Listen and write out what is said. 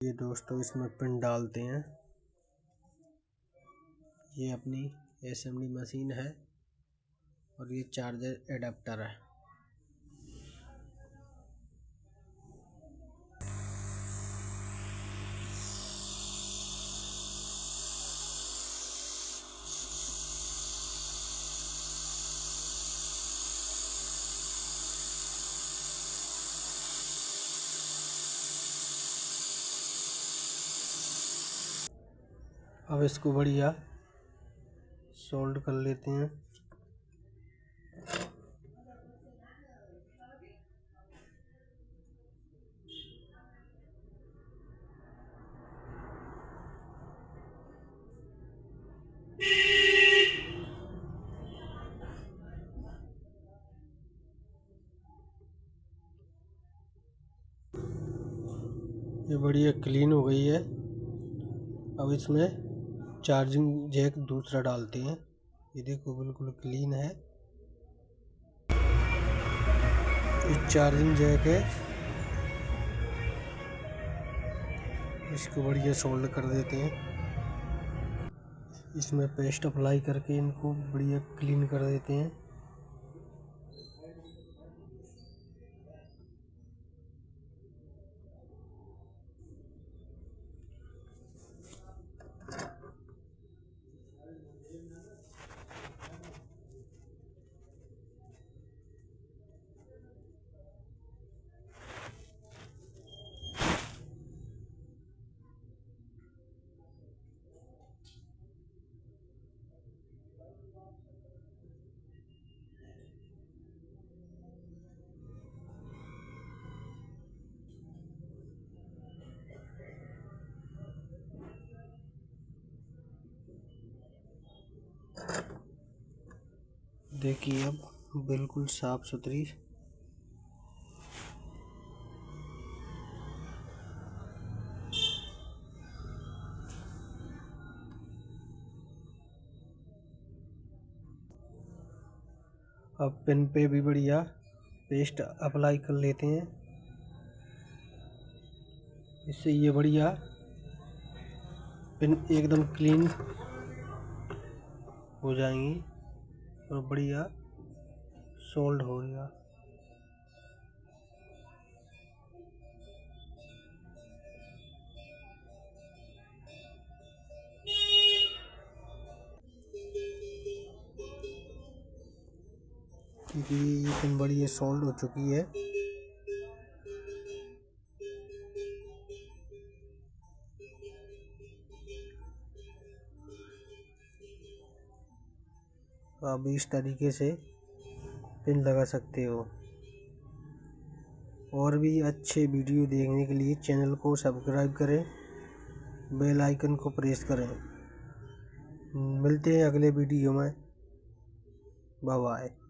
ये दोस्तों इसमें पिन डालते हैं। ये अपनी असेंबली मशीन है और ये चार्जर एडाप्टर है। अब इसको बढ़िया सोल्ड कर लेते हैं। ये बढ़िया क्लीन हो गई है। अब इसमें चार्जिंग जैक दूसरा डालते हैं। ये देखो बिल्कुल क्लीन है। ये चार्जिंग जैक है, इसको बढ़िया सोल्ड कर देते हैं। इसमें पेस्ट अप्लाई करके इनको बढ़िया क्लीन कर देते हैं। देखिए अब बिल्कुल साफ सुथरी अब पिन पे भी बढ़िया पेस्ट अप्लाई कर लेते हैं। इससे ये बढ़िया पिन एकदम क्लीन हो जाएंगी और बढ़िया सोल्ड हो गया। क्योंकि ये पिन बढ़िया सोल्ड हो चुकी है। तो आप इस तरीके से पिन लगा सकते हो। और भी अच्छे वीडियो देखने के लिए चैनल को सब्सक्राइब करें, बेल आइकन को प्रेस करें। मिलते हैं अगले वीडियो में। Bye bye.